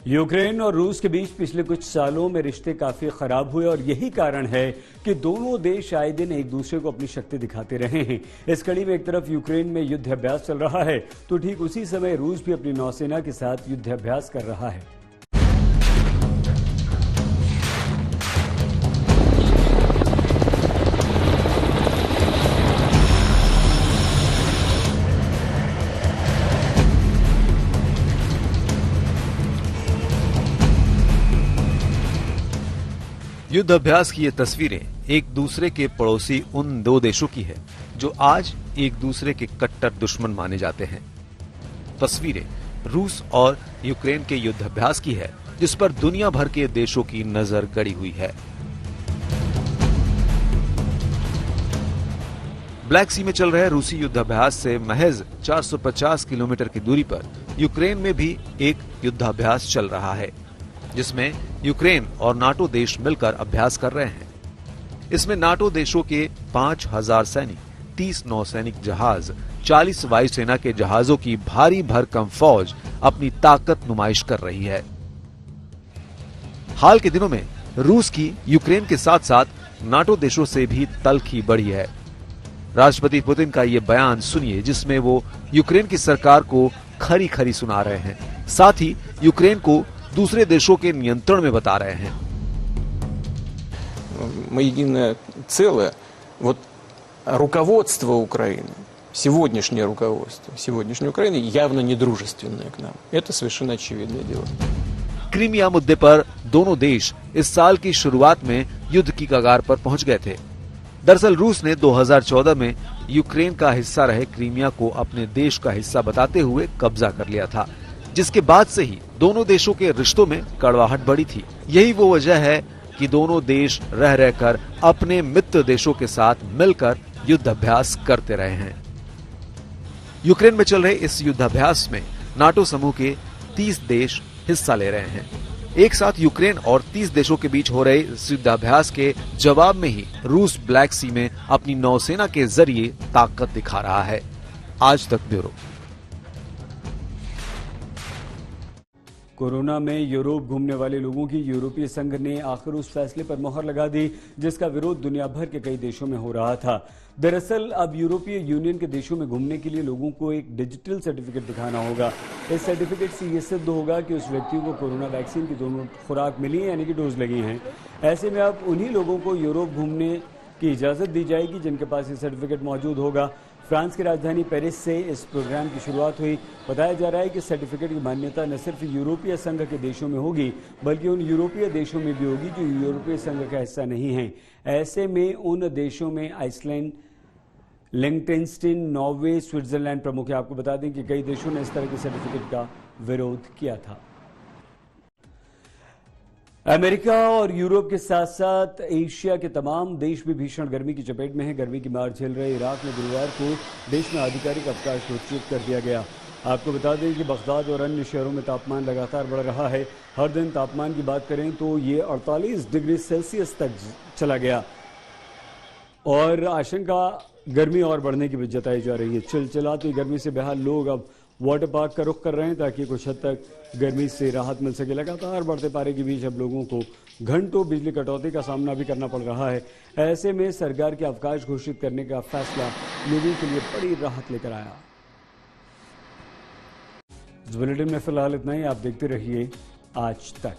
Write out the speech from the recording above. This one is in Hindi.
यूक्रेन और रूस के बीच पिछले कुछ सालों में रिश्ते काफी खराब हुए और यही कारण है कि दोनों देश आए दिन एक दूसरे को अपनी शक्ति दिखाते रहे हैं। इस कड़ी में एक तरफ यूक्रेन में युद्ध अभ्यास चल रहा है तो ठीक उसी समय रूस भी अपनी नौसेना के साथ युद्ध अभ्यास कर रहा है। युद्ध अभ्यास की ये तस्वीरें एक दूसरे के पड़ोसी उन दो देशों की है जो आज एक दूसरे के कट्टर दुश्मन माने जाते हैं। तस्वीरें रूस और यूक्रेन के युद्ध अभ्यास की है जिस पर दुनिया भर के देशों की नजर गड़ी हुई है। ब्लैक सी में चल रहे रूसी युद्ध अभ्यास से महज 450 किलोमीटर की दूरी पर यूक्रेन में भी एक युद्धाभ्यास चल रहा है जिसमें यूक्रेन और नाटो देश मिलकर अभ्यास कर रहे हैं। इसमें नाटो देशों के 5000 सैनिक, 30 नौसैनिक जहाज, 40 वायुसेना के जहाजों की भारी भरकम फौज अपनी ताकत नुमाइश कर रही है। हाल के दिनों में रूस की यूक्रेन के साथ साथ नाटो देशों से भी तल्खी बढ़ी है। राष्ट्रपति पुतिन का ये बयान सुनिए जिसमें वो यूक्रेन की सरकार को खरी खरी सुना रहे हैं, साथ ही यूक्रेन को दूसरे देशों के नियंत्रण में बता रहे हैं। Мы единое целое. Вот руководство Украины, сегодняшнее руководство сегодняшней Украины явно недружественное к нам. Это совершенно очевидное дело. क्रीमिया मुद्दे पर दोनों देश इस साल की शुरुआत में युद्ध की कगार पर पहुंच गए थे। दरअसल रूस ने 2014 में यूक्रेन का हिस्सा रहे क्रीमिया को अपने देश का हिस्सा बताते हुए कब्जा कर लिया था, जिसके बाद से ही दोनों देशों के रिश्तों में कड़वाहट बढ़ी थी। यही वो वजह है कि दोनों देश रह रहकर अपने मित्र देशों के साथ मिलकर युद्धाभ्यास करते रहे हैं। यूक्रेन में चल रहे इस युद्धाभ्यास में नाटो समूह के 30 देश हिस्सा ले रहे हैं। एक साथ यूक्रेन और 30 देशों के बीच हो रहे इस युद्धाभ्यास के जवाब में ही रूस ब्लैक सी में अपनी नौसेना के जरिए ताकत दिखा रहा है। आज तक ब्यूरो। कोरोना में यूरोप घूमने वाले लोगों की यूरोपीय संघ ने आखिर उस फैसले पर मोहर लगा दी जिसका विरोध दुनिया भर के कई देशों में हो रहा था। दरअसल अब यूरोपीय यूनियन के देशों में घूमने के लिए लोगों को एक डिजिटल सर्टिफिकेट दिखाना होगा। इस सर्टिफिकेट से यह सिद्ध होगा कि उस व्यक्ति को कोरोना वैक्सीन की दोनों खुराक मिली है यानी कि डोज लगी हैं। ऐसे में अब उन्हीं लोगों को यूरोप घूमने की इजाजत दी जाएगी जिनके पास ये सर्टिफिकेट मौजूद होगा। फ्रांस की राजधानी पेरिस से इस प्रोग्राम की शुरुआत हुई। बताया जा रहा है कि सर्टिफिकेट की मान्यता न सिर्फ यूरोपीय संघ के देशों में होगी बल्कि उन यूरोपीय देशों में भी होगी जो यूरोपीय संघ का हिस्सा नहीं है। ऐसे में उन देशों में आइसलैंड, लिंक्टेनस्टीन, नॉर्वे, स्विट्जरलैंड प्रमुख है। आपको बता दें कि कई देशों ने इस तरह के सर्टिफिकेट का विरोध किया था। अमेरिका और यूरोप के साथ साथ एशिया के तमाम देश भी भीषण गर्मी की चपेट में हैं। गर्मी की मार झेल रहे इराक में गुरुवार को देश में आधिकारिक अवकाश घोषित कर दिया गया। आपको बता दें कि बगदाद और अन्य शहरों में तापमान लगातार बढ़ रहा है। हर दिन तापमान की बात करें तो ये 48 डिग्री सेल्सियस तक चला गया और आशंका गर्मी और बढ़ने की भी जताई जा रही है। चिलचिलाती गर्मी से बेहाल लोग अब वाटर पार्क का रुख कर रहे हैं ताकि कुछ हद तक गर्मी से राहत मिल सके। लगातार बढ़ते पारे के बीच अब लोगों को घंटों बिजली कटौती का सामना भी करना पड़ रहा है। ऐसे में सरकार के अवकाश घोषित करने का फैसला लोगों के लिए बड़ी राहत लेकर आया। इस बुलेटिन में फिलहाल इतना ही। आप देखते रहिए आज तक।